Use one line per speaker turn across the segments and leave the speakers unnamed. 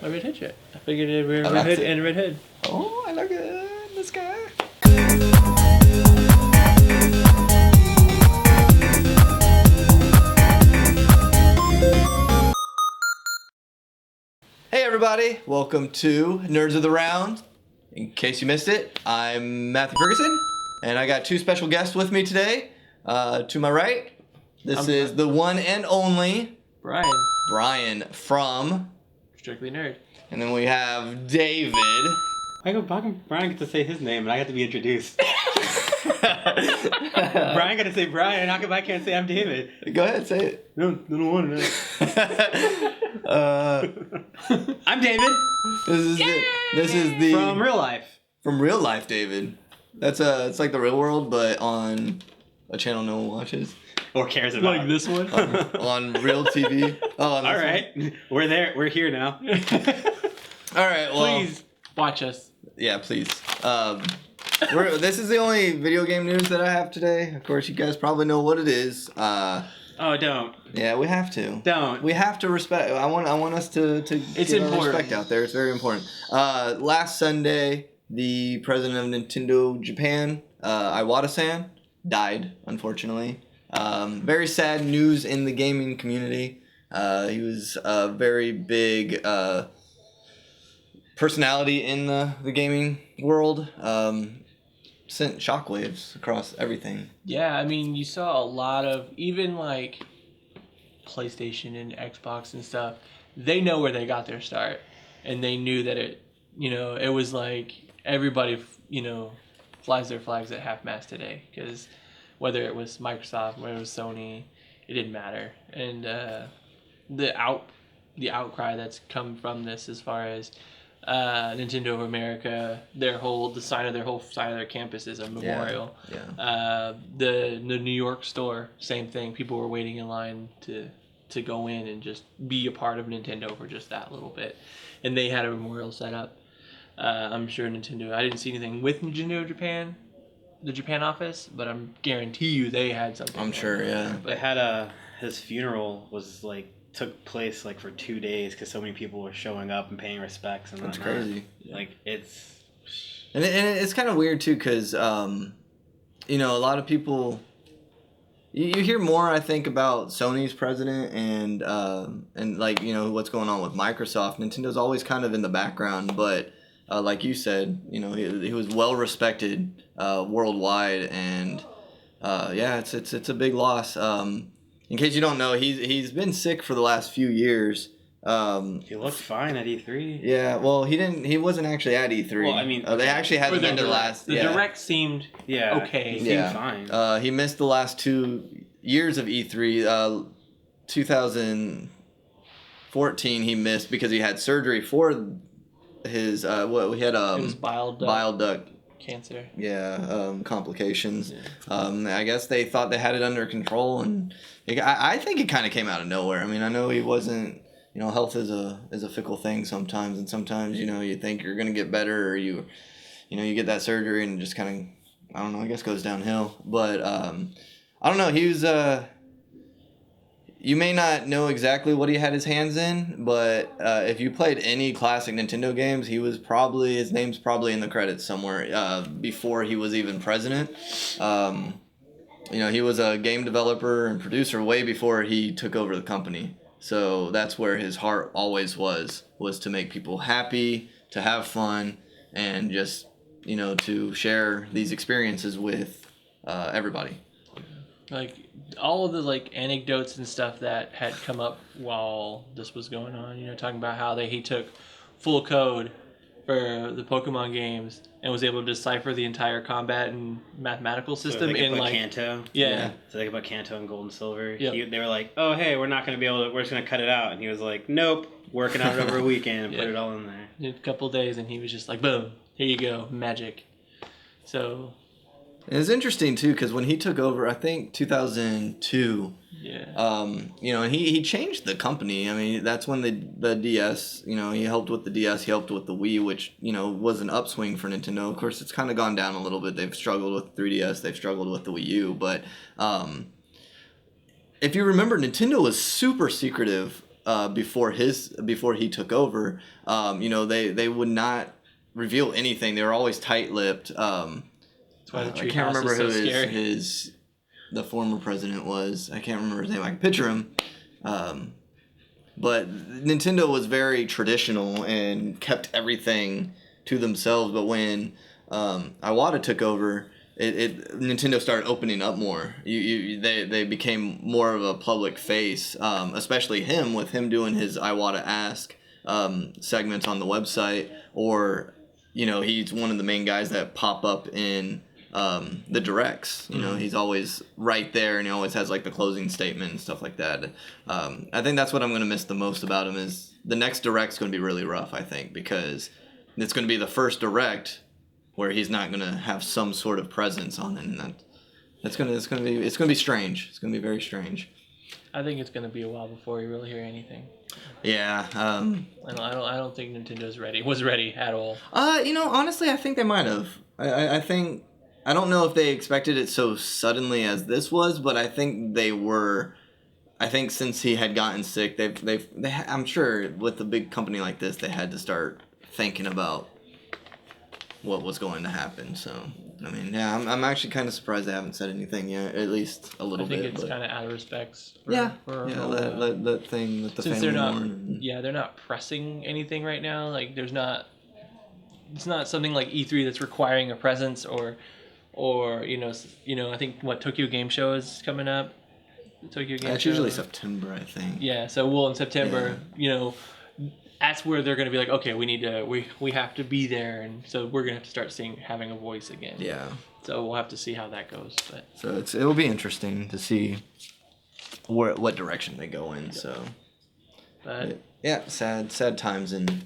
a red hood shirt. I figured it'd be a red hood and a red hood.
Oh, I like it. This guy. Hey everybody, welcome to Nerds of the Round. In case you missed it, I'm Matthew Ferguson, and I got two special guests with me today. To my right, this is the one and only Brian from
Strictly Nerd.
And then we have David.
How come Brian gets to say his name and I have to be introduced? Brian got to say Brian. How come I can't say I'm David?
Go ahead, say it.
No, I don't want to. I'm David.
This is the
From real life.
From real life, David. It's like the real world, but on a channel no one watches.
Or cares about.
Like this one?
On real TV. Oh,
all right. One. We're there. We're here now.
All right, well.
Please watch us.
Yeah, please. This is the only video game news that I have today. Of course, you guys probably know what it is.
Oh, don't.
Yeah, we have to.
Don't.
We have to respect. I want us to
it's
get
important.
Our respect out there. It's very important. Last Sunday, the president of Nintendo Japan, Iwata-san, died, unfortunately. Very sad news in the gaming community. He was a very big personality in the gaming world. Sent shockwaves across everything.
Yeah, I mean, you saw a lot of, even like PlayStation and Xbox and stuff, they know where they got their start. And they knew that it was like everybody, flies their flags at half-mast today. Because whether it was Microsoft, whether it was Sony, it didn't matter. And the outcry that's come from this, as far as Nintendo of America, the sign of their campus is a memorial.
Yeah.
The New York store, same thing. People were waiting in line to go in and just be a part of Nintendo for just that little bit, and they had a memorial set up. I'm sure Nintendo. I didn't see anything with Nintendo Japan, the Japan office, but I'm guarantee you they had something.
I'm sure, yeah.
They had his funeral took place for 2 days because so many people were showing up and paying respects and
that's
whatnot.
crazy.
It's
and it's kind of weird too because a lot of people you hear more, I think, about Sony's president and what's going on with Microsoft. Nintendo's always kind of in the background, but like you said, he was well respected worldwide, and it's a big loss. In case you don't know, he's been sick for the last few years.
He looked fine at E3.
Yeah, well, he wasn't actually at E3.
Well, I mean,
they actually had him in the last.
The direct seemed okay.
He seemed fine.
He missed the last 2 years of E3. 2014 he missed because he had surgery for his his
bile
duct
cancer.
Yeah, complications. Yeah. I guess they thought they had it under control, and I think it kind of came out of nowhere. I mean, I know he wasn't. Health is a fickle thing sometimes, and sometimes you think you're gonna get better, or you get that surgery and it just kind of, I don't know, I guess goes downhill. But I don't know. He was you may not know exactly what he had his hands in, but if you played any classic Nintendo games, his name's probably in the credits somewhere before he was even president. He was a game developer and producer way before he took over the company. So that's where his heart always was to make people happy, to have fun, and just, to share these experiences with everybody.
Like all of the anecdotes and stuff that had come up while this was going on, talking about how he took full code for the Pokemon games and was able to decipher the entire combat and mathematical system
in
Kanto.
Yeah. So they could put Kanto and Gold and Silver.
Yep.
They were like, oh hey, we're not going to be able to. We're just going to cut it out. And he was like, nope, working on it over a weekend and put it all in there.
A couple of days, and he was just like, boom, here you go, magic. So.
It was interesting too because when he took over, I think 2002.
Yeah.
And he changed the company. I mean, that's when the DS. He helped with the DS. He helped with the Wii, which was an upswing for Nintendo. Of course, it's kind of gone down a little bit. They've struggled with 3DS. They've struggled with the Wii U. But if you remember, Nintendo was super secretive before he took over, they would not reveal anything. They were always tight-lipped.
That's why the
I can't remember
is so
who
scary.
the former president was. I can't remember his name. I can picture him. But Nintendo was very traditional and kept everything to themselves. But when Iwata took over, Nintendo started opening up more. They became more of a public face, especially him, with him doing his Iwata Ask segments on the website, or he's one of the main guys that pop up in the directs. He's always right there, and he always has like the closing statement and stuff like that. I think that's what I'm going to miss the most about him. Is the next direct's going to be really rough, I think, because it's going to be the first direct where he's not going to have some sort of presence on it, and it's going to be strange. It's going to be very strange.
I think it's going to be a while before you really hear anything.
Yeah.
I don't think Nintendo's was ready at all.
Honestly, I think they might have. I don't know if they expected it so suddenly as this was, but I think they were. I think since he had gotten sick, I'm sure with a big company like this, they had to start thinking about what was going to happen. So, I mean, yeah, I'm actually kind of surprised they haven't said anything yet, at least a little bit.
I think it's kind of out of respects.
Let the
since
family mourn.
They're not pressing anything right now. Like, it's not something like E3 that's requiring a presence or I think Tokyo Game Show is coming up.
That's usually September, I think.
Yeah, so in September, that's where they're going to be like, okay, we have to be there, and so we're going to have to start having a voice again.
Yeah.
So we'll have to see how that goes. But
so it will be interesting to see what direction they go in. So. But yeah, sad times in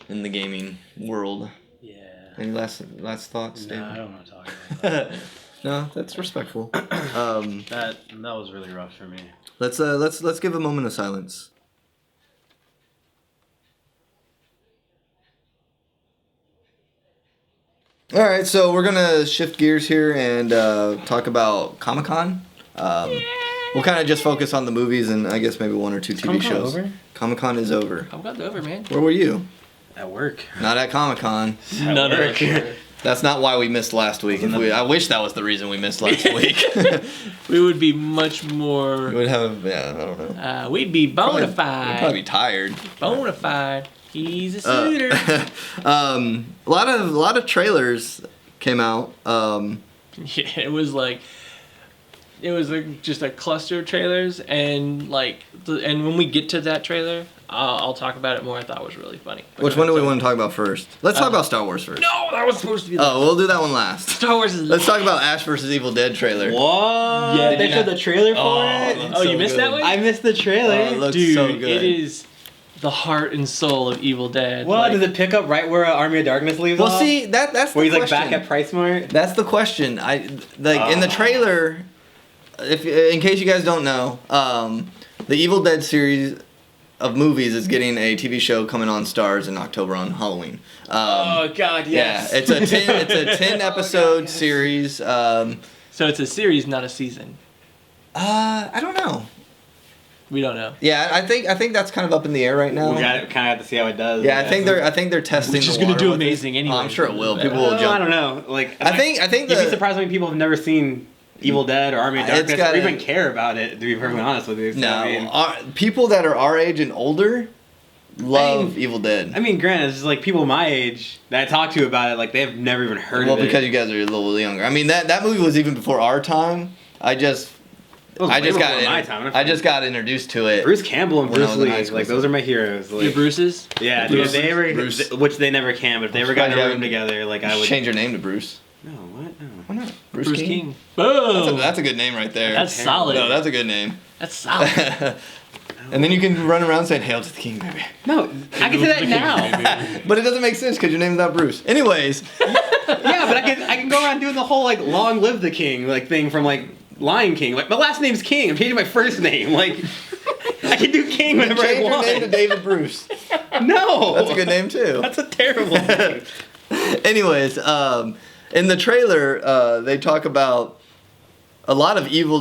the gaming world.
Yeah.
Any last thoughts, David?
No, I don't want to talk about that.
No, that's respectful.
That was really rough for me.
Let's give a moment of silence. All right, so we're gonna shift gears here and talk about Comic-Con. We'll kind of just focus on the movies and I guess maybe one or two TV shows. Comic-Con is over.
Comic-Con's over, man.
Where were you?
At work.
Not at Comic-Con.
None of us.
That's not why we missed last week. I wish that was the reason we missed last week.
We would be much more.
We would have, I don't know.
We'd be bona fide.
We'd probably be tired.
Bona fide. He's a suitor.
A lot of trailers came out.
Yeah, it was just a cluster of trailers, and and when we get to that trailer, I'll talk about it more. I thought it was really funny.
Which one do we want to talk about first? Let's talk about Star Wars first.
No, that was supposed to be.
We'll do that one last.
Star Wars is.
Let's talk about Ash vs. Evil Dead trailer.
What?
Yeah,
they showed the trailer for it.
Oh, you missed that one?
I missed the trailer.
Oh, it looks
Dude,
so good.
it is the heart and soul of Evil Dead.
What? Does it pick up right where Army of Darkness leaves off?
Well, see, that's the
where he's
question.
back at PriceSmart.
That's the question. In the trailer, in case you guys don't know, the Evil Dead series of movies is getting a TV show coming on Starz in October on Halloween.
Oh God, yes.
Yeah, it's a 10 episode series.
So it's a series, not a season.
I don't know.
We don't know.
Yeah, I think that's kind of up in the air right now.
We kind of have to see how it does.
Yeah, I think they're testing.
Which is
going to
do amazing anyway.
Oh, I'm sure it will. People will jump.
I don't know.
I think
you'd be surprised when people have never seen Evil Dead or Army of Darkness or even care about it, to be perfectly honest with you. So,
no, people that are our age and older love Evil Dead.
I mean, granted, it's just people my age that I talk to about it, they have never even heard of it.
Well, because you guys are a little younger. I mean, that movie was even before our time. I just got introduced to it.
Bruce Campbell and Bruce Lee, those are my heroes.
Your Bruces?
Yeah, dude, which they never can, but if they ever got in a room together, I would
change your name to Bruce.
No, what? No.
Why not?
Bruce King. Boom.
That's a good name right there.
That's solid.
No, that's a good name.
That's solid.
And then you can run around saying "Hail to the King, baby."
No, I can say that now.
But it doesn't make sense because your name's not Bruce. Anyways.
Yeah, but I can go around doing the whole "Long live the King" thing from Lion King. My last name's King. I'm changing my first name. I can do King whenever I want.
Change your name to David Bruce.
No.
That's a good name too.
That's a terrible name.
Anyways, in the trailer, they talk about a lot of evil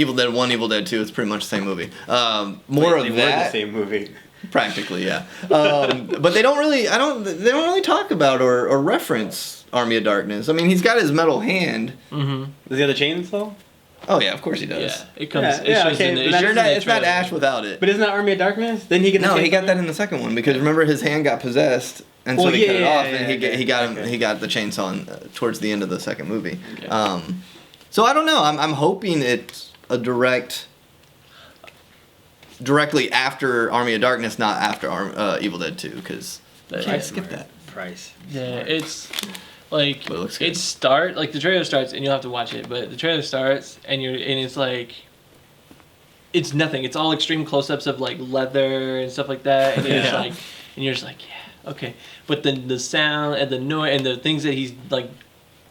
Evil Dead 1, Evil Dead 2, it's pretty much the same movie. More
They
of
were
that.
the same movie.
Practically, yeah. But they don't really talk about or reference Army of Darkness. I mean, he's got his metal hand.
Mm-hmm.
Does he have the chainsaw?
Oh yeah, of course he does.
Yeah, it comes.
Yeah,
it
yeah,
shows
okay,
in the,
but
it
that's
shows in
Not,
the
it's not
trailer.
Ash without it.
But isn't that Army of Darkness? Then he get the
No, he got
chainsaw?
that in the second one because remember his hand got possessed and so
Well,
he cut it
yeah,
off
yeah,
and
yeah,
he got the chainsaw towards the end of the second movie.
Okay.
So I don't know. I'm hoping it's a directly after Army of Darkness, not after Evil Dead 2, because I skipped that.
Price.
Yeah, it's like
But it looks good.
like the trailer starts and you'll have to watch it, but the trailer starts and it's like it's nothing. It's all extreme close-ups of like leather and stuff like that, and you're just like, yeah, okay. But then the sound and the noise and the things that he's like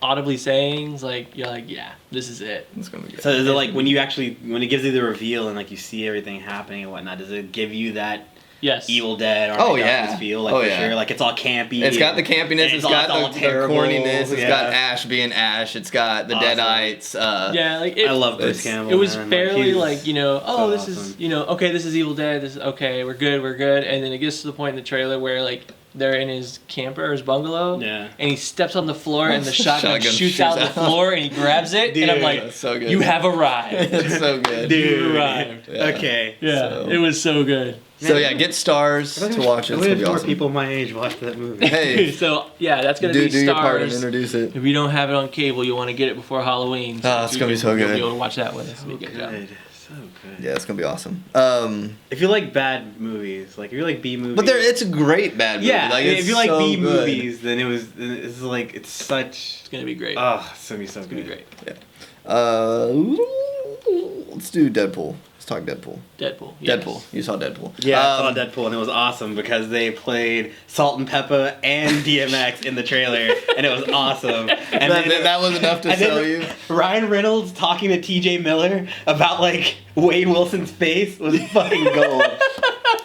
audibly saying, is like you're like, yeah, this is it.
It's gonna be good.
So is it like when it gives you the reveal and like you see everything happening and whatnot, does it give you that
Yes.
Evil Dead
Oh,
Army of
yeah.
Darkness feel? Like
Oh,
for
yeah.
sure. Like it's all campy.
It's got the campiness.
and
It's
all
got the
terrible.
corniness. It's
Yeah.
got Ash being Ash. It's got the
Awesome.
Deadites.
Yeah, like
I love Bruce Campbell.
It was
man.
fairly
he's
like, you know,
so
this is,
awesome.
you know, okay, this is Evil Dead. This is okay. We're good. And then it gets to the point in the trailer where like they're in his camper or his bungalow.
Yeah.
And he steps on the floor and the shotgun
Shotgun
shoots out the floor and he grabs it and I'm
Dude,
like,
that's so good.
you have arrived.
It's so good.
Dude.
You arrived.
Yeah.
Okay.
Yeah,
So-
it was so good.
So yeah, get stars to watch it. It's
I
gonna
wish
be
more
awesome.
people my age watched that movie.
Hey,
So yeah, that's gonna
do
be
your part and
stars.
introduce it.
If you don't have it on cable, you want to get it before Halloween.
Oh, it's gonna be so
You'll
good.
be able to watch that with us.
So
It'll be a good job.
good. So good.
Yeah, it's gonna be awesome.
If you like bad movies, like if you like B movies,
But it's a great bad movie.
yeah.
Like,
if
it's
you like
so
B
good.
movies, then it's like it's such.
It's gonna be great.
It's gonna be so
It's gonna
good.
be great.
Let's do Deadpool. Let's talk Deadpool.
Deadpool. Yes.
Deadpool. You saw Deadpool.
Yeah, I saw Deadpool and it was awesome because they played Salt and Pepper and DMX in the trailer and it was awesome. And
That was enough to
and then
sell you.
Ryan Reynolds talking to TJ Miller about like Wade Wilson's face was fucking gold.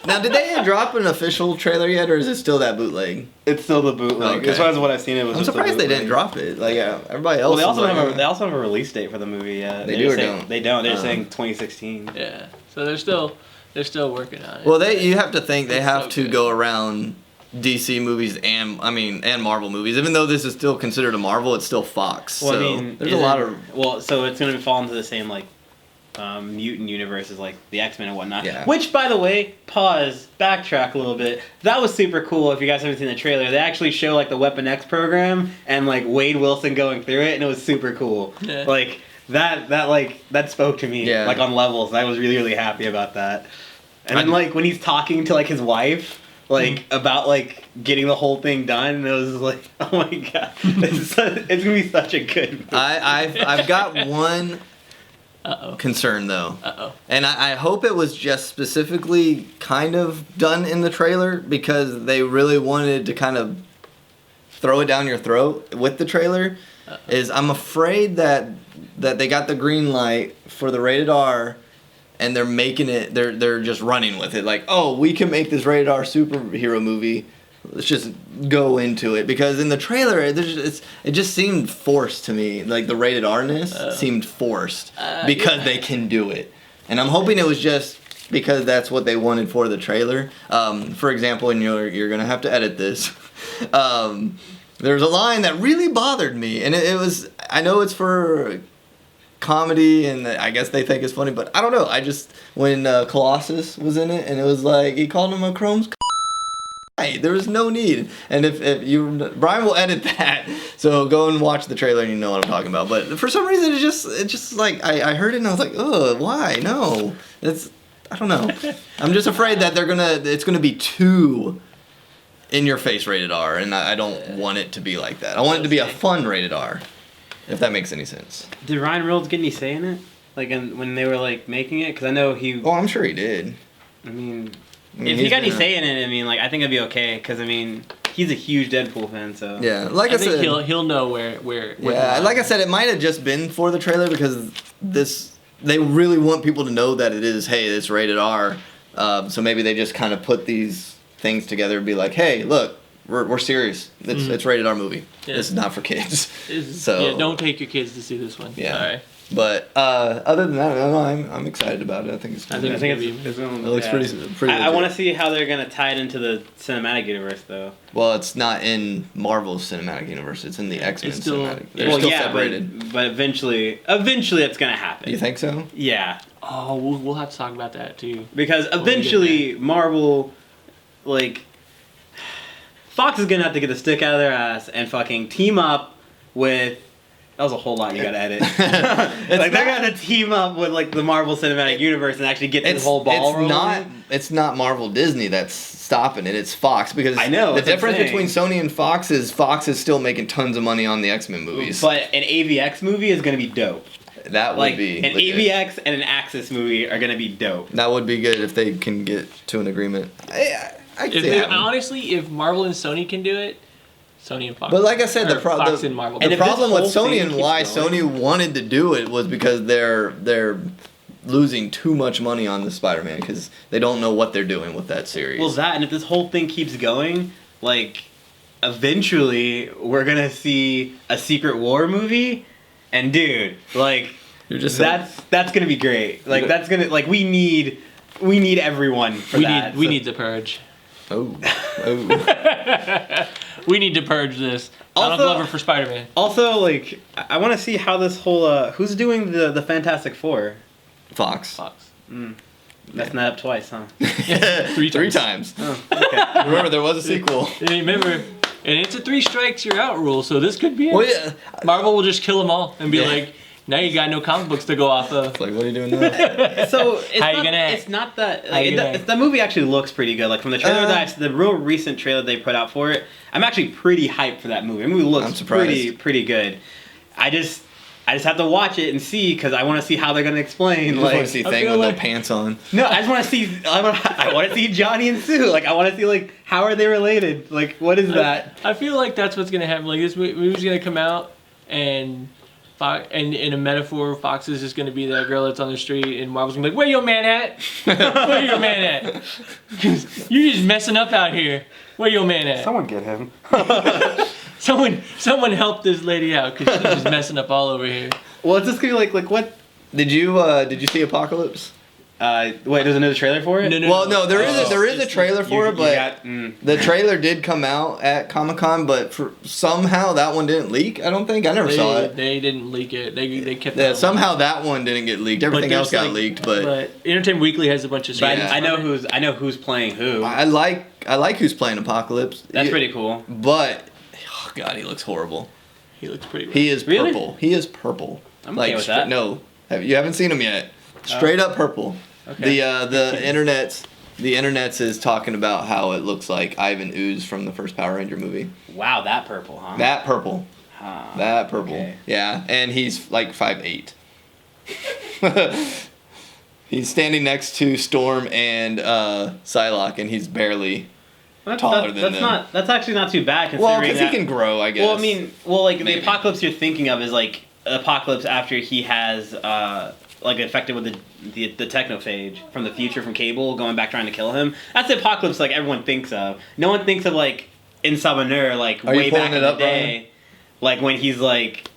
Now, did they drop an official trailer yet, or is it still that bootleg?
It's still the bootleg.
Okay.
As far as what I've seen, it was.
I'm
just the
surprised they
bootleg.
didn't drop it. Like, yeah, everybody else.
Well, they also
was
don't
like,
have a, they also have a release date for the movie.
They do or don't?
They don't. They're
Uh-huh.
saying 2016.
Yeah. So they're still working on it.
Well, you have to think they
It's
have
so
to
good.
go around DC movies and Marvel movies. Even though this is still considered a Marvel, it's still Fox.
Well,
so
I mean,
there's a lot of
Well, so it's gonna fall into the same like mutant universe as like the X-Men and whatnot.
Yeah.
Which, by the way, backtrack a little bit. That was super cool. If you guys haven't seen the trailer, they actually show like the Weapon X program and like Wade Wilson going through it, and it was super cool.
Yeah.
Like that spoke to me.
Yeah.
Like on levels. I was really really happy about that. And then
I-
like when he's talking to like his wife. Like about like getting the whole thing done, and it was like, oh my god, it's gonna be such a good movie.
I've got one
Uh-oh.
concern though.
Uh-oh.
And I hope it was just specifically kind of done in the trailer because they really wanted to kind of throw it down your throat with the trailer. Is I'm afraid that they got the green light for the rated R and they're making it they're just running with it like, oh, we can make this rated R superhero movie. Let's just go into it because in the trailer it just seemed forced to me. Like the rated R-ness seemed forced because they can do it, and I'm hoping it was just because that's what they wanted for the trailer. For example, and you're gonna have to edit this. There's a line that really bothered me, and it was, I know it's for comedy and I guess they think it's funny, but I don't know. I just when Colossus was in it and it was like he called him a Chrome's. There was no need, and if you Brian will edit that, so go and watch the trailer and you know what I'm talking about. But for some reason, it just like I heard it and I was like, oh, why? No, I don't know. I'm just afraid that it's gonna be too in your face rated R, and I don't want it to be like that. I want it to be a fun rated R, if that makes any sense.
Did Ryan Reynolds get any say in it? Like when they were like making it? Because I know he.
Oh, I'm sure he did.
I mean,
I mean,
if he
he's
got any
been a-
say in it, I mean, like I think it'd be okay. Because I mean, he's a huge Deadpool fan, so.
Yeah, like I
I think
said,
he'll know where
yeah, like I said, it might have just been for the trailer because they really want people to know that it is, hey, it's rated R. So maybe they just kind of put these things together and be like, hey, look, we're serious. It's rated R movie.
Yeah.
This is not for kids.
Is-
So-
yeah, don't take your kids to see this one.
Yeah.
Sorry.
But other than that, no, I'm excited about it. I think it's.
I think
It's
it looks pretty.
I want to see how they're gonna tie it into the cinematic universe, though.
Well, it's not in Marvel's cinematic universe. It's in the X-Men
It's still-
cinematic. They're still separated.
But eventually it's gonna happen.
You think so?
Yeah,
Oh, we'll have to talk about that too.
because eventually Marvel, like, Fox is gonna have to get the stick out of their ass and fucking team up with. That was a whole lot you gotta edit. Like they're gonna team up with like the Marvel Cinematic Universe and actually get this whole ball rolling.
It's not Marvel Disney that's stopping it. It's Fox because
I know,
the
that's what I'm
difference
saying.
between Sony and Fox is still making tons of money on the X-Men movies.
But an AVX movie is gonna be dope.
That would
Like
be
an
legit.
AVX and an Axis movie are gonna be dope.
That would be good if they can get to an agreement. I could see it happening.
Honestly, if Marvel and Sony can do it, Sony and Fox.
But like I said, the
Fox and Marvel.
And
the
if this
problem with
whole
Sony
thing
and
keeps
why
going-
Sony wanted to do it was because they're losing too much money on the Spider-Man because they don't know what they're doing with that series.
Well, that and if this whole thing keeps going, like, eventually we're gonna see a Secret War movie, and dude, like,
You're just
that's gonna be great. Like, that's gonna we need everyone for that.
We need the purge.
oh.
We need to purge this. Donald
Also-
Glover for Spider-Man.
Also, like, I want to see how this whole who's doing the Fantastic Four.
Fox.
Fox.
That's not up twice, huh?
Three times.
Oh, okay.
Remember, there was a sequel.
And remember, and it's a 3 strikes you're out rule, so this could be it.
Well, yeah.
Marvel will just kill them all and be
Yeah.
like, now you got no comic books to go off of.
It's like, what are you doing now?
So it's
How you
not,
gonna act?
it's not that
How you gonna act?
the movie actually looks pretty good. Like from the trailer the real recent trailer they put out for it, I'm actually pretty hyped for that movie. The movie
I'm
looks
surprised.
pretty good. I just have to watch it and see because I want to see how they're gonna explain.
You just
Like,
want to see
I
Thing
feel
with
like-
no pants on.
no, I just want to see. I want to see Johnny and Sue. Like I want to see like how are they related? Like what is that?
I feel like that's what's gonna happen. Like this movie's gonna come out, and in a metaphor, Fox is just gonna be that girl that's on the street, and Marvel's gonna be like, "Where your man at? Where your man at? You just messing up out here. Where your man at?
Someone get him.
Someone help this lady out because she's just messing up all over here."
Well, it's just gonna be like what?
Did you see Apocalypse?
Wait, there's another trailer for it.
Well, no, there is a trailer for it, but
mm.
the trailer did come out at Comic-Con, but somehow that one didn't leak. I don't think I never saw it.
They didn't leak it. They kept
Yeah,
it.
somehow that one didn't get leaked. Everything else got leaked, but
Entertainment Weekly has a bunch of.
But
Yeah.
I know who's playing who.
I like who's playing Apocalypse.
That's pretty cool.
But oh god, he looks horrible.
He looks pretty.
He is
Really?
purple. He is purple.
I'm okay with that.
No, you haven't seen him yet. Straight up purple.
Okay.
The internet's is talking about how it looks like Ivan Ooze from the first Power Ranger movie.
Wow, that purple, huh?
That purple. That purple.
Okay.
Yeah, and he's like 5'8". He's standing next to Storm and Psylocke, and he's barely taller than them.
That's actually not too bad considering
Well, because he can grow, I guess.
Well, I mean, like
Maybe.
the Apocalypse you're thinking of is like Apocalypse after he has like infected with the technophage from the future from Cable going back trying to kill him. That's the Apocalypse like everyone thinks of. No one thinks of like in Summoner like
Are you
way
pulling
back
it
in the
up,
day, like when he's like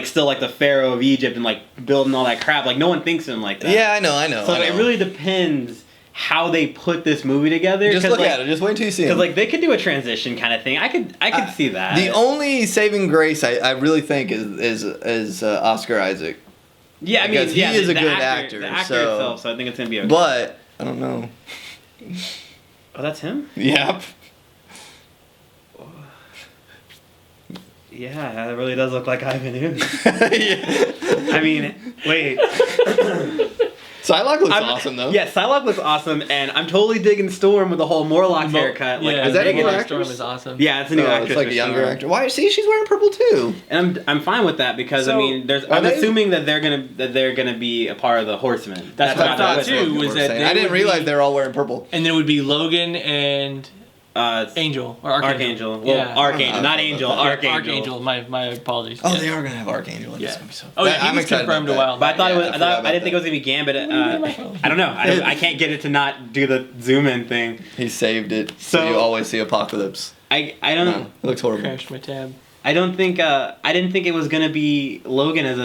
still like the Pharaoh of Egypt and like building all that crap. Like no one thinks of him like that.
Yeah, I know.
So
I know.
it really depends how they put this movie together.
Just look at it. Just wait till you see
Because
him.
like they could do a transition kind of thing. I could see that.
The only saving grace I really think is Oscar Isaac.
Yeah, I mean,
Because he
yeah,
is
the
a good
actor,
actor,
The actor
so-
itself, so I think it's gonna be okay.
But I don't know.
Oh, that's him.
Yep.
Yeah, that really does look like Ivan Ooze.
Yeah.
I mean, wait.
Psylocke looks awesome though.
Yeah, Psylocke looks awesome, and I'm totally digging Storm with the whole Morlock haircut. Like,
yeah,
I'm
is that a
digging
new
it.
actor?
Storm is awesome.
Yeah, it's a new
Oh,
actress.
it's like
for
a younger
Storm.
actor. Why? See, she's wearing purple too.
And I'm fine with that because I
So,
mean, I'm assuming that they're gonna be a part of the Horsemen.
That's what I thought
what-
too. Was that
I didn't realize they were all wearing purple.
And then it would be Logan and Angel or
Archangel. Well,
Yeah.
Archangel, not Angel.
Yeah,
Archangel.
Archangel. My apologies.
Oh,
Yeah.
they are gonna have Archangel.
Yeah.
That's gonna be so.
Oh yeah, he
I'm
was
excited
confirmed
about
a while.
But I thought
Yeah,
it was.
I
I,
forgot
thought,
about
I didn't think it was gonna be Gambit. I don't know. I can't get it to not do the zoom in thing.
He saved it, so
So-
you always see Apocalypse.
I don't.
No, it looks horrible.
Crashed my tab.
I don't think I didn't think it was gonna be Logan as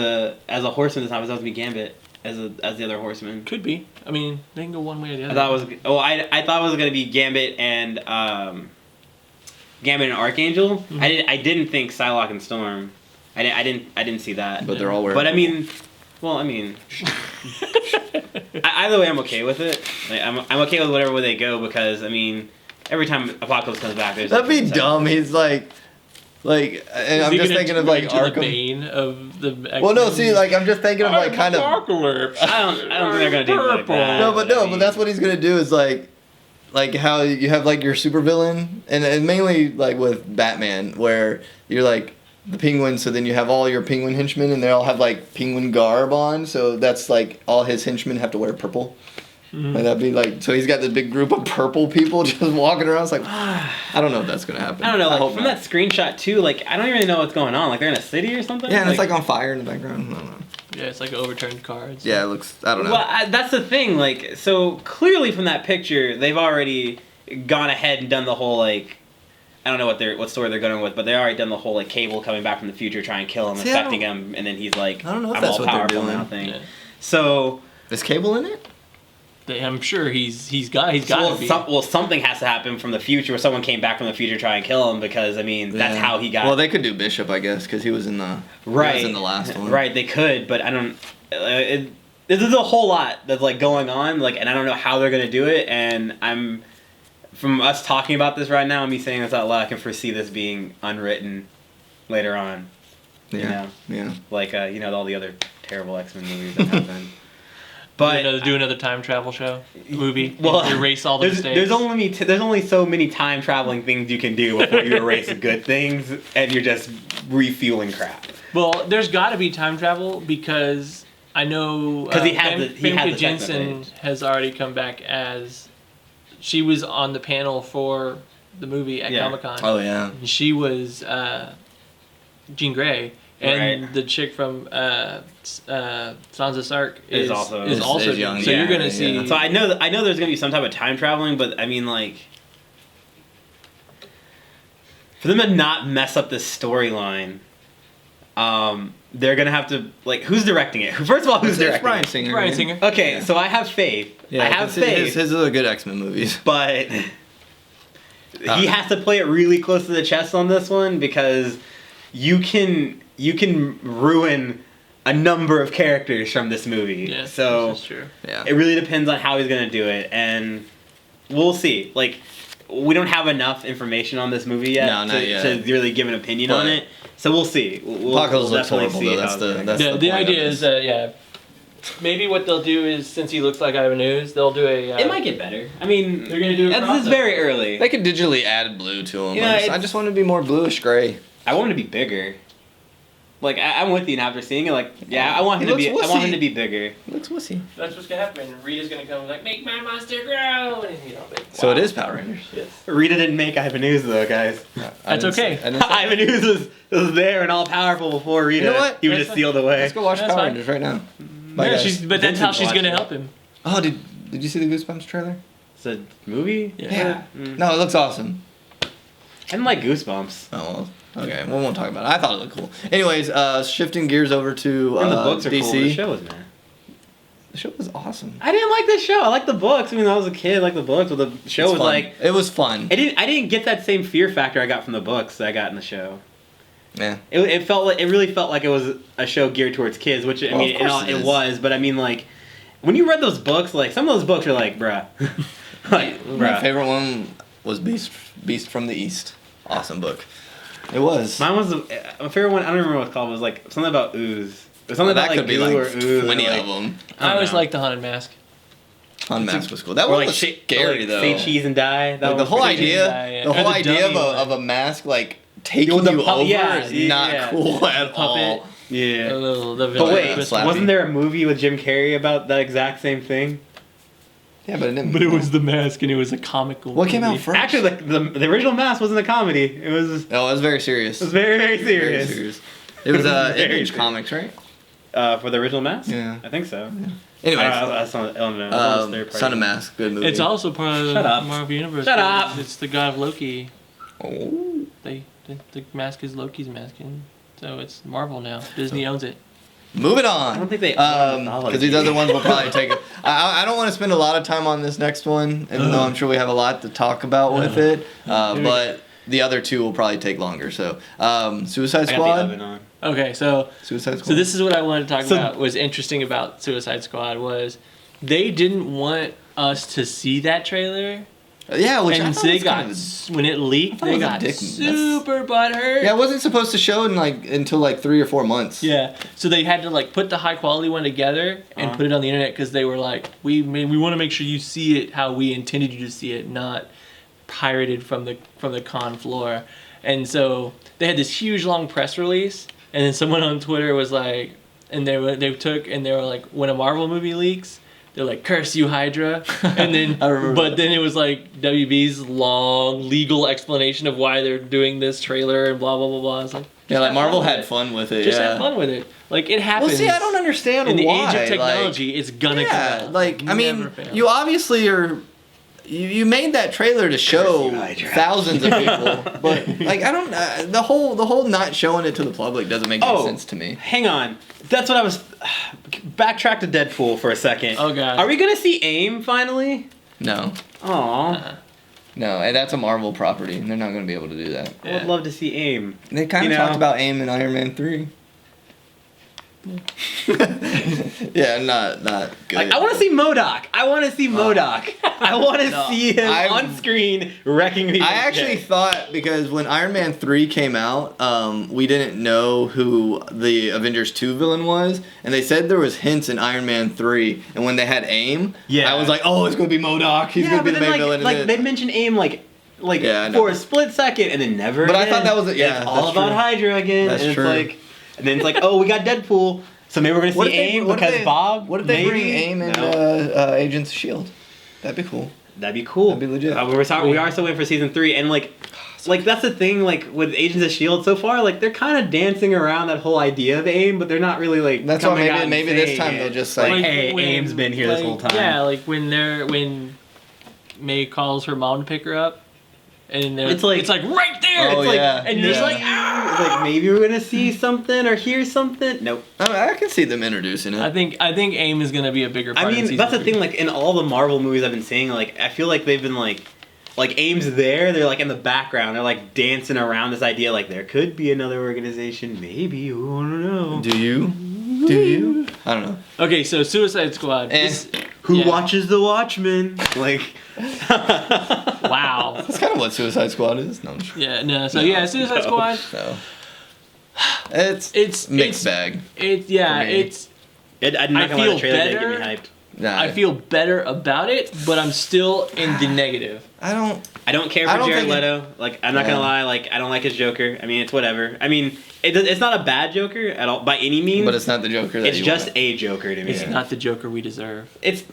a horseman this time. I thought it was gonna be Gambit as the other horseman.
Could be. I mean, they can go one way or the other.
I thought it was gonna be Gambit and Archangel.
Mm-hmm.
I didn't think Psylocke and Storm. I didn't see that.
But they're all wearing.
But I mean, either way, I'm okay with it. Like, I'm okay with whatever way they go because I mean, every time Apocalypse comes back, there's
That'd be dumb. He's like, and I'm just thinking of like
Arkham.
Arkham.
The Bane of the X-Men.
Well, no, see, like I'm just thinking of like kind of.
Apocalypse.
I don't think they're gonna do it like that.
No, but that's what he's gonna do is like how you have like your supervillain and mainly like with Batman where you're like the Penguin, so then you have all your Penguin henchmen and they all have like Penguin garb on, so that's like all his henchmen have to wear purple.
Mm-hmm.
Like that'd be like, so he's got this big group of purple people just walking around. It's like, I don't know if that's gonna happen.
I don't know. Like from
not.
that screenshot too, like I don't even know what's going on. Like they're in a city or something.
Yeah, and it's like on fire in the background. I don't know.
Yeah, it's like overturned cards.
Yeah, it looks. I don't know.
Well, that's the thing. Like, so clearly from that picture, they've already gone ahead and done the whole like, I don't know what story they're going with, but they already done the whole like Cable coming back from the future, trying to kill him, infecting him, and then he's like,
I don't know if
I'm
that's
all
what they're
powerful
doing.
now thing.
Yeah.
So.
Is Cable in it?
I'm sure he's got to be.
Something has to happen from the future where someone came back from the future to try and kill him because I mean that's how he got.
Well, they could do Bishop, I guess, because he was in the He was in the last one.
Right, they could, but I don't. There's a whole lot that's like going on, like, and I don't know how they're gonna do it. And I'm from us talking about this right now, and me saying this out loud, I can foresee this being unwritten later on.
Yeah.
You know?
Yeah.
Like all the other terrible X-Men movies that happen. But
do another time travel show movie.
Well,
erase all the mistakes.
There's only so many time traveling things you can do before you erase good things, and you're just refueling crap.
Well, there's got to be time travel because I know Famke Janssen has already come back as she was on the panel for the movie at Comic-Con.
Oh yeah.
She was Jean Grey. And the chick from Sansa Stark is also young. So you're gonna see.
Yeah. So I know there's gonna be some type of time traveling, but I mean like for them to not mess up this storyline, they're gonna have to like who's directing it? First of all, who's directing?
Bryan Singer.
Bryan Singer.
Okay, so I have faith.
Yeah,
I have faith.
His are good X-Men movies,
but he has to play it really close to the chest on this one because you can ruin a number of characters from this movie.
Yeah,
so
that's true.
Yeah.
It really depends on how he's gonna do it, and we'll see. Like, we don't have enough information on this movie yet, to really give an opinion on it. So we'll see.
Apocalypse looks horrible though. That's
the idea is that maybe what they'll do is since he looks like Ivan Ooze, they'll do a.
It might get better. I mean,
they're gonna do.
This is very early.
They could digitally add blue to him.
Yeah,
I just want to be more bluish gray.
I want him to be bigger. Like I'm with you now after seeing it. Like I want him to be.
wussy.
I want him to be bigger.
He looks wussy.
That's what's gonna happen. Rita's gonna come like make my monster grow, and
So it is Power Rangers.
Yes.
Rita didn't make Ivan Ooze though, guys.
That's okay.
Ivan Ooze was there and all powerful before Rita.
You know what?
He was just sealed away.
Let's go watch
That's
Power
fine.
Rangers right now.
But that's how she's gonna help him.
Oh, did you see the Goosebumps trailer?
It's a movie.
Yeah. No, it looks awesome.
I didn't like Goosebumps.
Oh well. Okay, we won't talk about it. I thought it looked cool. Anyways, shifting gears over to
And the books are
DC.
cool. The show was meh.
The show was awesome.
I didn't like this show. I like the books. I mean, I was a kid. I liked the books, but the show was
fun.
like
It was fun.
I didn't get that same fear factor I got from the books that I got in the show.
Yeah.
It really felt like it was a show geared towards kids, which I mean, it was. But I mean, like when you read those books, like some of those books are like, bruh.
My favorite one was Beast from the East. Awesome book. It was.
Mine was my favorite one. I don't remember what it's called. It was like something about ooze. It was something about
that
like
could be
goo
like
or ooze.
20
or,
of them.
I always liked the Haunted Mask.
Haunted Mask was cool. That
or
one
like
was scary though.
Say cheese and die. That
Like,
one
the
was
whole
pretty
idea,
Die, yeah.
the whole
Or the
idea
dummy
of a mask like taking
With the
you over
yeah,
is not
yeah.
cool at
puppet.
all.
Yeah.
The
But wait,
Slappy.
wasn't there a movie with Jim Carrey about that exact same thing?
Yeah, but it didn't.
But it was the mask, and it was a comical.
What came out
movie.
first?
Actually, the original Mask wasn't a comedy. It was
No, it was very serious.
very very serious.
Very serious. It was
Very
Image
serious.
Comics, right?
For the original Mask?
Yeah.
I think so.
Anyways,
That's not Element. That's third party.
Son of Mask, good movie.
It's also part of
Shut
the
up.
Marvel Universe.
Shut up.
It's the God of Loki.
Oh.
the mask is Loki's mask, and so it's Marvel now. Disney owns it.
Moving on.
I don't think they
because these other ones will probably take it. I don't want to spend a lot of time on this next one, even though I'm sure we have a lot to talk about with it. But the other two will probably take longer. So, Suicide
I got the
Squad.
oven on.
Okay, so
Suicide Squad.
So this is what I wanted to talk about. Was interesting about Suicide Squad was they didn't want us to see that trailer.
Yeah, which I
and
thought
so they
was
got
kind of
when it leaked, they
was a
got
dick-
super butthurt.
yeah, it wasn't supposed to show in until 3 or 4 months.
Yeah, so they had to put the high quality one together and put it on the internet because they were like, we want to make sure you see it how we intended you to see it, not pirated from the con floor. And so they had this huge long press release, and then someone on Twitter was like, and they were like, when a Marvel movie leaks, they're like, curse you, Hydra. And then but then it was like WB's long legal explanation of why they're doing this trailer and blah blah blah blah. I was like,
Yeah, Marvel had fun with it.
Just have fun with it. It happens.
Well, see, I don't understand
in the
why.
age of technology, it's gonna come out.
I mean, you obviously are. You made that trailer to show thousands of people, but I don't. The whole not showing it to the public doesn't make any sense to me.
Hang on, that's what I was. Backtrack to Deadpool for a second.
Oh god.
Are we gonna see AIM finally?
No.
Aww.
No, and that's a Marvel property, and they're not going to be able to do that.
I would love to see AIM.
They kind of talked about AIM in Iron Man 3. Yeah, not good.
I want to see MODOK. I want to see MODOK. I want to see him on screen wrecking people.
I actually thought, because when Iron Man 3 came out, we didn't know who the Avengers 2 villain was, and they said there was hints in Iron Man 3, and when they had AIM, I was like, oh, it's going to be MODOK. He's going to be the main villain.
They mentioned AIM for a split second, and then never
But
again.
I thought that was
it's all about Hydra again.
That's
and
true.
And then it's like, oh, we got Deadpool, so maybe we're gonna see AIM because Bob.
What if they bring AIM into Agents of Shield? That'd be cool.
That'd be cool.
That'd be legit.
We are still waiting for season 3, and that's the thing. With Agents of Shield so far, they're kind of dancing around that whole idea of AIM, but they're not really
That's why maybe this time they'll just
hey, AIM's been here this whole time.
Yeah, when May calls her mom to pick her up. And it's right there.
Oh, yeah.
And there's
maybe we're gonna see something or hear something. Nope.
I can see them introducing it.
I think AIM is gonna be a bigger part.
I mean, that's the thing. In all the Marvel movies I've been seeing, I feel like they've been AIM's there. They're in the background. They're dancing around this idea. There could be another organization. Maybe. I don't know.
Do you? I don't know.
Okay, so Suicide Squad.
Who watches the Watchmen?
Wow.
That's kind of what Suicide Squad is. No, I'm sure.
Yeah, no. So Suicide Squad.
No. It's mixed bag.
I'm not gonna lie, the trailer did get me hyped.
Nah,
I feel better about it, but I'm still in the negative.
I
don't care for Jared Leto. I'm not gonna lie. I don't like his Joker. I mean, it's whatever. I mean, it's not a bad Joker at all by any means.
But it's not the Joker.
It's just a Joker to me.
It's not the Joker we deserve.
It's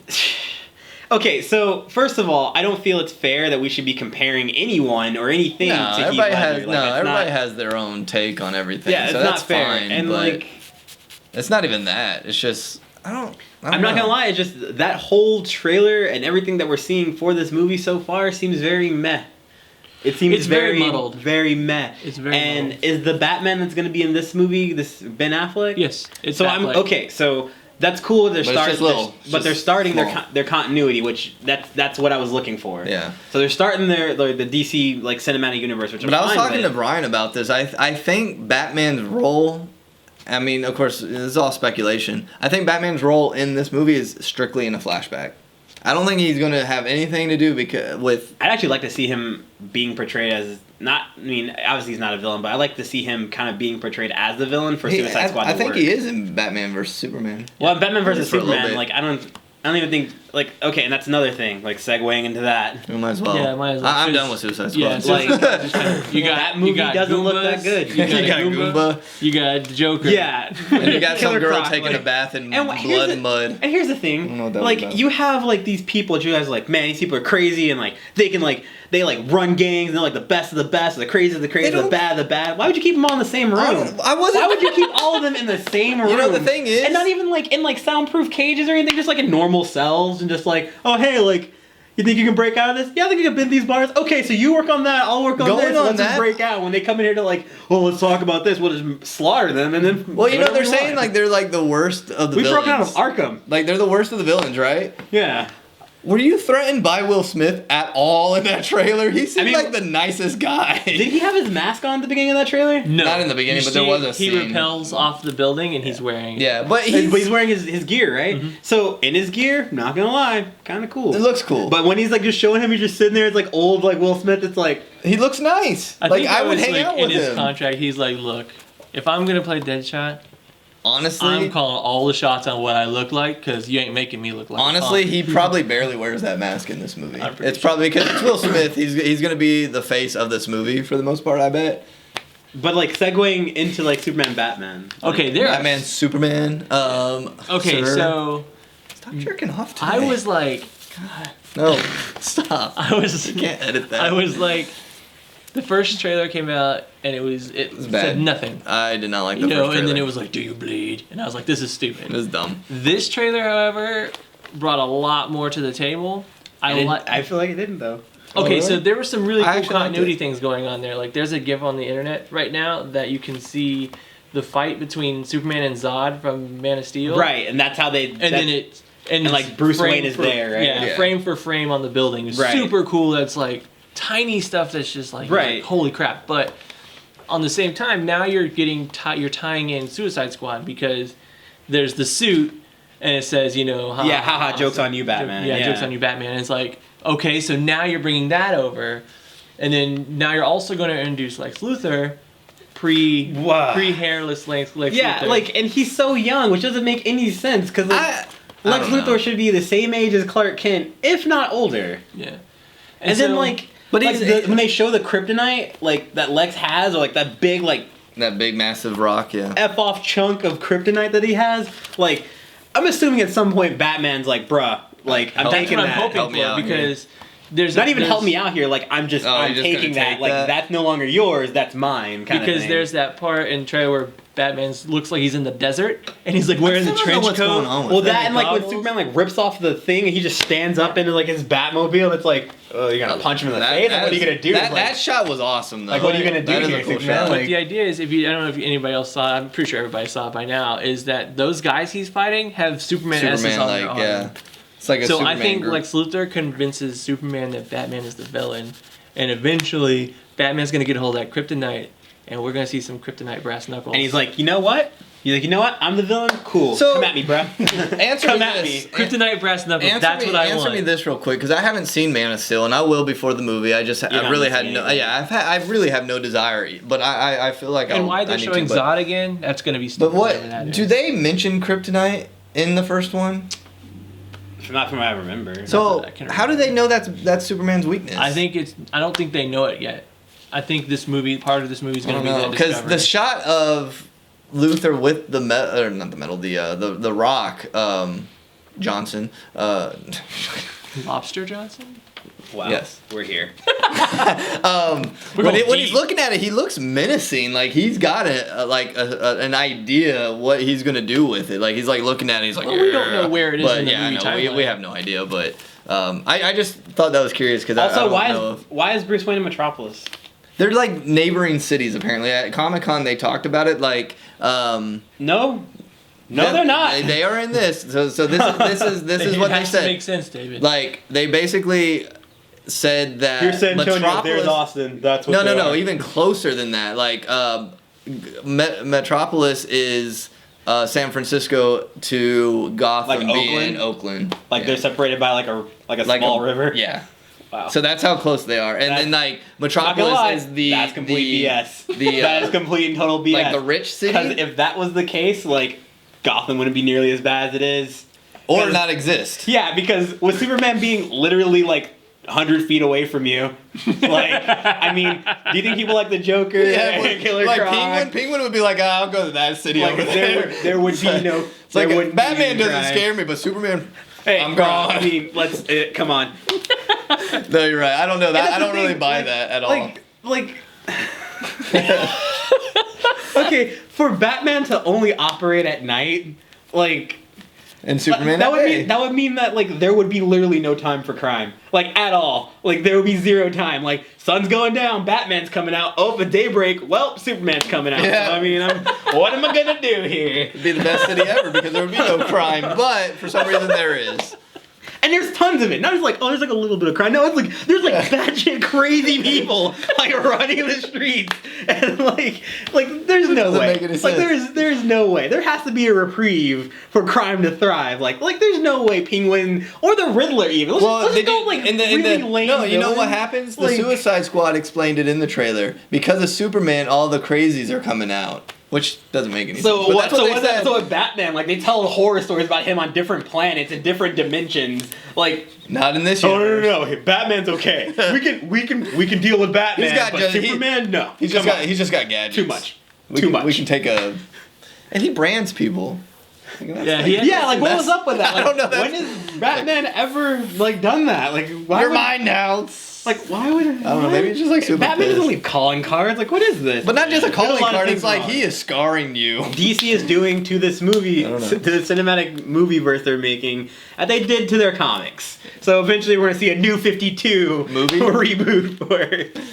okay. So first of all, I don't feel it's fair that we should be comparing anyone or anything to Heath Ledger.
Everybody has their own take on everything.
Yeah,
so
it's
that's
not fair.
fine,
And
it's not even that. It's just
I'm not gonna lie, it's just that whole trailer and everything that we're seeing for this movie so far seems very meh. It seems
very muddled.
Very meh.
It's very
And
muddled.
is the Batman that's gonna be in this movie this Ben Affleck?
Yes. It's
so
Affleck.
okay. So that's cool. They're starting
small.
their continuity, which that's what I was looking for.
Yeah.
So they're starting the DC cinematic universe, which.
But I was talking to Brian about this. I think Batman's role. I mean, of course, this is all speculation. I think Batman's role in this movie is strictly in a flashback. I don't think he's going to have anything to do with...
I'd actually like to see him being portrayed as... obviously he's not a villain, but I'd like to see him kind of being portrayed as the villain for Suicide Squad to work.
I think he is in Batman vs. Superman.
Well, in Batman vs.
For a little
Superman,
bit.
I don't even think... okay, and that's another thing, segueing into that.
We might as well.
Yeah, might as well.
I'm done with Suicide Squad.
Yeah,
that movie doesn't look that good.
You got Goomba. You got the Joker.
Yeah.
And you got some
Killer
girl
Croc,
taking a bath in
and
blood and mud.
And here's the
I
thing,
don't know what that was about.
you have these people that you guys are man, these people are crazy and they can they run gangs and they're the best of the best, the crazy of the crazy, the bad of the bad. Why would you keep them all in the same room?
I wasn't.
Why would you keep all of them in the same room?
You know the thing is,
and not even in soundproof cages or anything, just in normal cells and just oh hey You think you can break out of this? Yeah, I think I can bend these bars. Okay, so you work on that. I'll work on this. Let's just break out. When they come in here to like, oh, let's talk about this. We'll just slaughter them and then.
Well, you know they're saying like they're like the worst of the villains.
We've broken out of Arkham.
Like they're the worst of the villains, right?
Yeah.
Were you threatened by Will Smith at all in that trailer? He seemed like the nicest guy.
Did he have his mask on at the beginning of that trailer?
No,
not in the beginning, but there was a scene.
He repels off the building and he's wearing.
Yeah, but he's
wearing his gear, right?
Mm-hmm.
So in his gear, not gonna lie, kind of cool.
It looks cool.
But when he's like just showing him, he's just sitting there. It's like old like Will Smith. It's like
he looks nice.
I
like
think
I would hang out with him.
In his contract, he's like, look, if I'm gonna play Deadshot.
Honestly,
I'm calling all the shots on what I look like because you ain't making me look like.
Honestly, he probably barely wears that mask in this movie. It's probably because it's Will Smith. He's gonna be the face of this movie for the most part, I bet.
But like segueing into like Superman, Batman.
Okay, there.
Batman, Superman.
Okay,
sir.
So
stop jerking off to me.
I was like, God,
no, stop.
You
can't edit that.
I was like. The first trailer came out and it said nothing.
I did not like the first trailer.
And then it was like, "Do you bleed?" And I was like, "This is stupid."
It was dumb.
This trailer, however, brought a lot more to the table.
I feel like it didn't though.
Okay, so there were some really cool continuity things going on there. Like, there's a GIF on the internet right now that you can see the fight between Superman and Zod from Man of Steel.
Right, and that's how they. And like Bruce Wayne is there, right?
Yeah, frame for frame on the building. It's super cool. That's like tiny stuff that's just like, like holy crap. But on the same time, now you're getting you're tying in Suicide Squad because there's the suit and it says, you know,
haha, jokes on you, Batman.
Yeah, jokes on you, Batman. And it's like, okay, so now you're bringing that over, and then now you're also going to introduce Lex Luthor, pre-hairless Lex Luthor.
Yeah, like, and he's so young, which doesn't make any sense because Lex Luthor should be the same age as Clark Kent, if not older.
Yeah,
and then like. But like when they show the kryptonite, like that Lex has, or like that big, like
that big massive rock,
f off chunk of kryptonite that he has, like I'm assuming at some point Batman's like, bruh, like I'm taking that.
That's what I'm hoping for because there's
not even help me out here. Like I'm taking that. Like that's no longer yours. That's mine.
Because there's that part in the trailer where Batman looks like he's in the desert and he's like wearing the trench coat.
Well, that and like when Superman like rips off the thing and he just stands up into like his Batmobile. It's like, oh, you're gonna punch him in the face. What are you gonna do?
That shot was awesome though.
Like what are you gonna do here, Superman?
But the idea is, I don't know if anybody else saw it, I'm pretty sure everybody saw it by now, is that those guys he's fighting have Superman S's on their arm. Yeah.
It's like a Superman
I think
group.
Lex Luthor convinces Superman that Batman is the villain, and eventually Batman's gonna get a hold of that kryptonite, and we're gonna see some kryptonite brass knuckles.
And he's like, you know what? I'm the villain? Cool. So, come at me, bro.
Come at me.
Kryptonite brass knuckles. That's what I want.
Answer me this real quick, because I haven't seen Man of Steel, and I will before the movie. I really have no desire, but I feel like
And why they're showing Zod again? That's gonna be stupid.
But what do they mention kryptonite in the first one?
Not from what I remember.
So how do they know that's Superman's weakness?
I don't think they know it yet. I think part of this movie is going to be that
because the shot of Luthor with the the Rock Johnson.
Lobster Johnson.
Wow.
Yes,
we're here.
When he's looking at it, he looks menacing. Like he's got an idea what he's gonna do with it. Like he's like looking at it. He's like,
we don't know where it is.
But
in the movie
we have no idea. But I just thought that was curious because
also why is Bruce Wayne in Metropolis?
They're like neighboring cities apparently. At Comic-Con they talked about it like.
No, they're not.
They are in this. So this is what they said.
Makes sense, David.
Like they basically said that
you're saying there's Austin. That's what.
No. Even closer than that. Like Metropolis is San Francisco to Gotham
like
being Oakland.
Like they're separated by like a small river.
Yeah.
Wow.
So that's how close they are. And then like Metropolis is
that's complete BS. That is complete and total BS.
Like the rich city.
Because if that was the case, like Gotham wouldn't be nearly as bad as it is.
Or not exist.
Yeah, because with Superman being literally like 100 feet away from you, like, I mean, do you think people like the Joker?
Yeah,
Killer
like
Croc?
Penguin would be like, I'll go to that city over there.
There would be no.
It's like Batman doesn't scare me, but Superman.
Hey,
I'm gone.
I mean, let's come on.
No, you're right. I don't know that. I don't really buy that at all.
Like. Okay, for Batman to only operate at night, like,
And Superman
that would mean that like there would be literally no time for crime, like at all. Like there would be zero time. Like sun's going down, Batman's coming out. Oh, at daybreak, well, Superman's coming out.
Yeah.
So, I mean, what am I gonna do here?
It'd be the best city ever because there would be no crime, but for some reason there is.
And there's tons of it. Not just like, oh, there's like a little bit of crime. No, it's like there's like batshit crazy people like running the streets, and like there's no way.
Make any
like
sense.
there's no way. There has to be a reprieve for crime to thrive. Like there's no way Penguin or the Riddler even. Let's just go like really lame.
No, you know what
villain.
happens? The
Like-
Suicide Squad explained it in the trailer. Because of Superman, all the crazies are coming out, which doesn't make any sense.
So
But
what?
that's what
So
they
what?
said.
So with Batman, like they tell horror stories about him on different planets and different dimensions. Like,
Not in this
oh
universe.
no, Batman's okay. we can deal with Batman.
He's got
but
just-
Superman, no.
He's just got gadgets.
Too much.
We can take a. And he brands people.
Yeah, he
Yeah, like what was up with that? Like,
I don't know,
when has Batman ever like done that? Like, why
You're
would,
mine now.
Like, why would? I
don't know, maybe it's just like super
Batman
pissed.
doesn't leave calling cards. Like, what is this?
But not just a
There's
calling
lot of
card.
things
It's like
wrong.
he is scarring you.
DC is doing to this movie,
I don't know.
to the cinematic movie verse they're making, as they did to their comics. So eventually we're going to see a new 52
Movie?
reboot for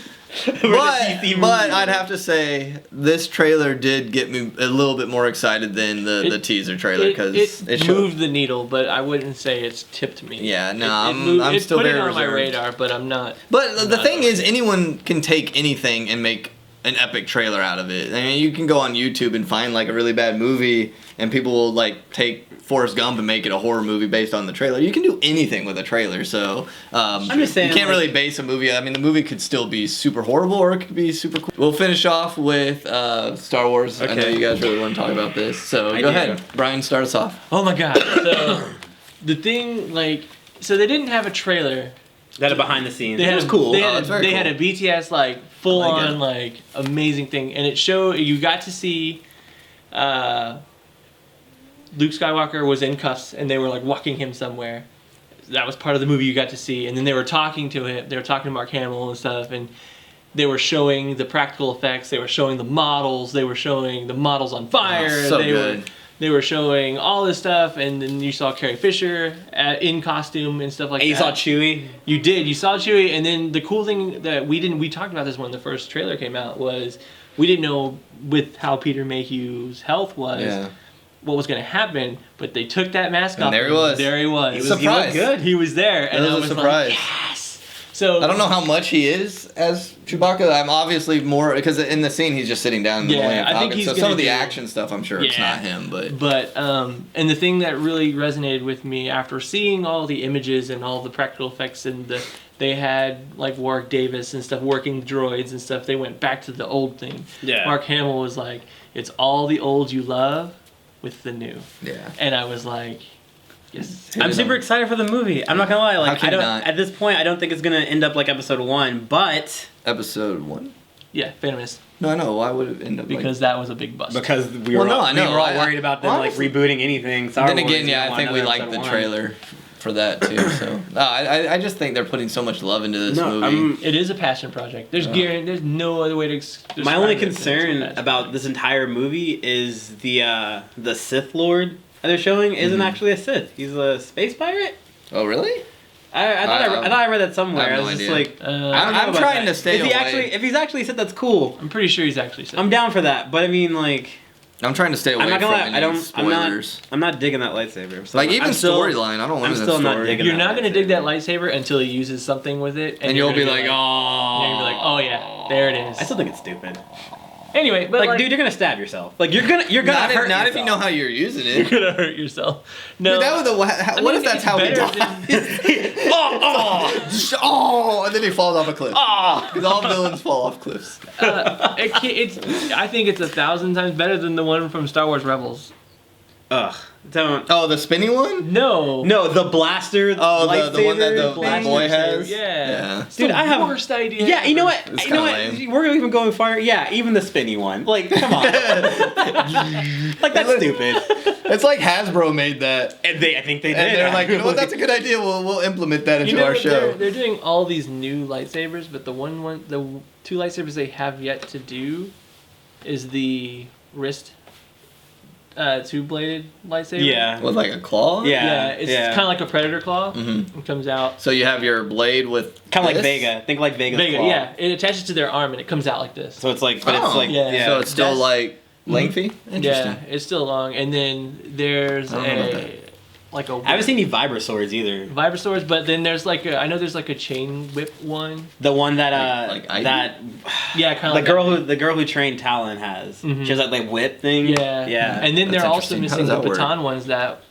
the DC movie.
But I'd have to say this trailer did get me a little bit more excited than the teaser trailer because
it
showed.
moved the needle, but I wouldn't say it's tipped me.
Yeah, no,
it
I'm still
put
very
it on my
reserved.
radar, but I'm not.
But the
not
thing
on
is, anyone can take anything and make an epic trailer out of it. I mean, you can go on YouTube and find like a really bad movie, and people will like take Forrest Gump and make it a horror movie based on the trailer. You can do anything with a trailer, so
I'm just saying,
you can't
like-
really base a movie. I mean, the movie could still be super horrible or it could be super cool. We'll finish off with Star Wars. I know
Okay.
you guys really want to talk about this, so
I
go
do.
ahead, Brian. Start us off.
Oh my god! So the thing, like, so they didn't have a trailer.
Got it behind the scenes.
They
It
had
was
a,
cool.
They,
Oh,
had,
it's
a,
very
they
cool.
had a BTS like full
I like
on
it.
like amazing thing, and it showed you got to see. Luke Skywalker was in cuffs, and they were like walking him somewhere. That was part of the movie you got to see, and then they were talking to him. They were talking to Mark Hamill and stuff, and they were showing the practical effects. They were showing the models. They were showing the models on fire.
so
they
good.
They were showing all this stuff, and then you saw Carrie Fisher in costume and stuff like
And you
that.
saw Chewie.
You did. You saw Chewie, and then the cool thing that we talked about this when the first trailer came out was we didn't know with how Peter Mayhew's health was
Yeah.
what was going to happen, but they took that mask
And
off.
there he was.
There he was.
He
Surprise.
looked good.
He was there, and
That
I
was a
was
surprise.
like, yes. So
I don't know how much he is as Chewbacca. I'm obviously more because in the scene he's just sitting down in the
Yeah,
Millennium
I think
Falcon.
he's
So some
gonna
of the
do-
action stuff, I'm sure it's
Yeah.
not him, but
But and the thing that really resonated with me after seeing all the images and all the practical effects and they had like Warwick Davis and stuff working droids and stuff. They went back to the old thing.
Yeah.
Mark Hamill was like, "It's all the old you love with the new,"
yeah.
and I was like, "Yes."
I'm super excited for the movie. I'm not gonna lie.
How
Like
can
I don't.
you not?
At this point, I don't think it's gonna end up like episode 1. But
Episode 1.
Yeah, Phantom Menace,
No, I know. Why would it end up
because that was a big bust.
because we
Well,
were
no,
all,
I know.
we were all
I-
worried about them
well,
like
honestly-
rebooting anything. Star
Then
Wars,
again,
we
yeah,
don't
I
want
think we
another
like the
episode 1.
trailer for that too. So no, I just think they're putting so much love into this
No,
movie.
It is a passion project. There's there's no other way to. Describe
My only
it than it's a
concern
passion
about this entire movie is the Sith Lord that they're showing isn't actually a Sith. He's a space pirate.
Oh really?
I thought I read that somewhere.
I have
I
no
was just
idea.
like,
Uh,
I don't know
I'm
about
trying
that.
to stay
If he
away.
if he's actually a Sith, that's cool.
I'm pretty sure he's actually.
I'm down for that. But I mean, like,
I'm trying to stay away
I'm not
from
gonna lie.
any
I don't.
spoilers.
I'm not digging that lightsaber. So
Like even
I'm still-
storyline, I don't want
I'm
to
still not
story.
digging
You're
that
not gonna dig
lightsaber.
that lightsaber until he uses something with it,
And
you're
you'll be
gonna
like, oh.
you're gonna be like, oh yeah, there it is.
I still think it's stupid.
Anyway, but
Like, dude, you're gonna stab yourself. Like, you're gonna
Not,
hurt
not
yourself.
if you know how you're using
you're
it.
gonna hurt yourself. No,
Dude, that was
I
what
mean,
if that's
it's
how he
better
dies? Oh, and then he falls off a cliff. Because all villains fall off cliffs.
it's. I think it's 1,000 times better than the one from Star Wars Rebels.
Ugh. Don't.
Oh, the spinny one?
No.
No, the blaster.
Oh, the one that
lightsaber
the
thing.
boy has?
Yeah.
Yeah.
It's
Dude,
the
I have
worst idea.
Yeah, you know what?
It's
You know
kinda
what?
lame.
We're even going far. Yeah, even the spinny one. Like, come on. Like, that's stupid.
It's like Hasbro made that.
And I think they did.
And they're like, you know what, that's a good idea. We'll implement that into
You know
our
what,
show.
they're doing all these new lightsabers, but the two lightsabers they have yet to do is the wrist two-bladed lightsaber.
Yeah.
With like a claw.
Yeah.
It's kind of like a predator claw.
Mm-hmm.
It comes out.
So you have your blade with
Kind of like
this?
Vega. Think like Vega's
Vega,
claw.
yeah. It attaches to their arm and it comes out like this.
So it's like, but it's
Oh.
like,
Yeah.
So it's still
That's-
like lengthy. Interesting.
Yeah, it's still long. And then there's
I don't know about
I haven't seen any vibra swords either.
Vibra swords, but then there's like I know there's like a chain whip one.
The one that
Like Ivy?
that
Yeah, kind of
the girl who trained Talon has.
Mhm.
She has that like whip thing.
Yeah.
Yeah.
And then
That's
they're also
interesting. How
missing
does
the
that work?
baton ones that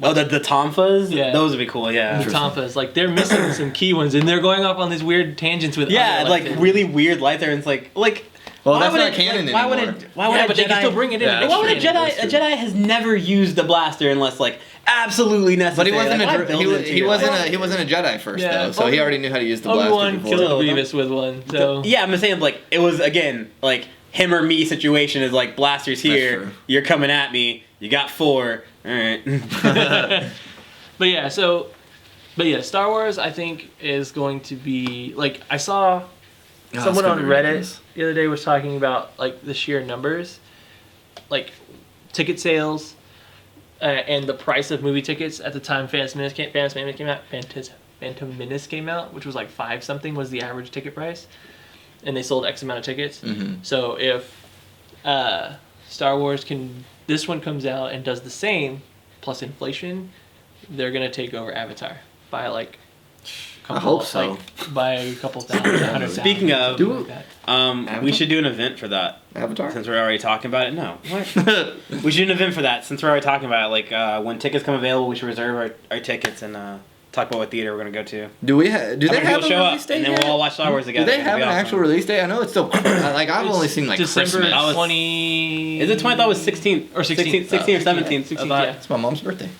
Oh, the Tonfas?
Yeah.
Those would be cool, yeah.
the Tonfas. Like they're missing some key ones and they're going off on these weird tangents with
Yeah,
other
like
lightsabers.
really weird light there, and it's like
Well,
why
that's
would
not
it-
canon
like, why would
anymore.
why would
Yeah,
a
but they
Jedi,
can still bring it in.
Yeah,
and
why would a
explain it.
That's
Jedi
true.
has never used the blaster unless like absolutely necessary?
But he wasn't
Like, why
a
build it to
he
you?
wasn't
Like,
a he wasn't a Jedi first
Yeah,
though, so he already knew how to use the blaster
Obi-Wan
before.
killed Grievous with one, so
Yeah, I'm saying like it was again like him or me situation is like blasters here,
true.
you're coming at me, you got 4, all right.
But yeah, Star Wars I think is going to be like I saw
Oh,
someone
it's
on
gonna be
Reddit
ridiculous.
the other day was talking about like the sheer numbers, like ticket sales, and the price of movie tickets at the time Phantom Menace came out, which was like 5 something was the average ticket price, and they sold X amount of tickets.
Mm-hmm.
So if Star Wars this one comes out and does the same plus inflation, they're gonna take over Avatar by like.
I hope so.
Like, by a couple thousand, 100,000.
Speaking of-
something like that.
We should do an event for that.
Avatar.
Since we're already talking about it, no. What? We should do an event for that since we're already talking about it. Like when tickets come available, we should reserve our tickets and talk about what theater we're gonna go to.
Do we do they
How many
have
people
a
show
release
up,
date
and then
yet?
we'll all watch Star Wars together.
Do they
It'll
have
be
an
awesome.
actual release date? I know it's still like I've
It's
only seen like
December
Christmas.
I was-
20.
Is it 20th? That was 16th
Or 16th.
16th or 17th.
16th,
I thought.
yeah.
It's my mom's birthday.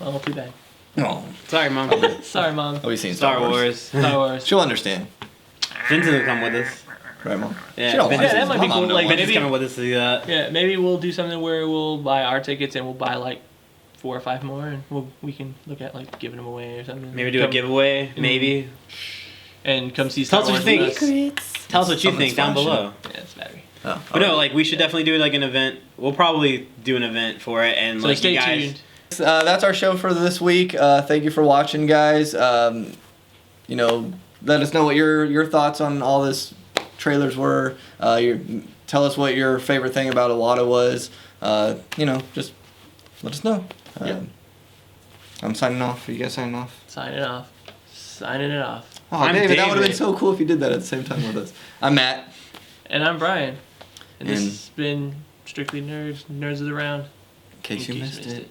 Oh, too bad.
No,
Sorry, Mom.
Sorry, Mom.
I'll be seeing
Star Wars.
Star Wars.
She'll understand,
Vincent will come with us.
right, Mom?
Yeah,
She don't
Vince-
watch
that
this.
might
My
be
mom
cool,
don't
like,
watch
Vince
it.
is coming with us to do that.
Yeah, maybe we'll do something where we'll buy our tickets and we'll buy like 4 or 5 more, and we can look at like giving them away or something.
Maybe do a giveaway. Maybe.
And come see
Tell
Star
us what you
Wars with
think.
us.
Tell us what you
Something's
think down
flashing.
below.
Yeah, it's battery.
Oh,
But no, like we should definitely do like an event. We'll probably do an event for it, and
So
like
stay
you guys.
tuned.
That's our show for this week. Thank you for watching, guys. You know, let us know what your thoughts on all this trailers were. Tell us what your favorite thing about Iwata was. You know, just let us know.
Yep.
I'm signing off. Are you guys signing off?
Signing off. Signing it off.
Oh,
I'm
David, that would have been
David.
so cool if you did that at the same time with us. I'm Matt.
And I'm Brian. And this
And-
has been Strictly Nerds of the Round.
In case you
In
missed it.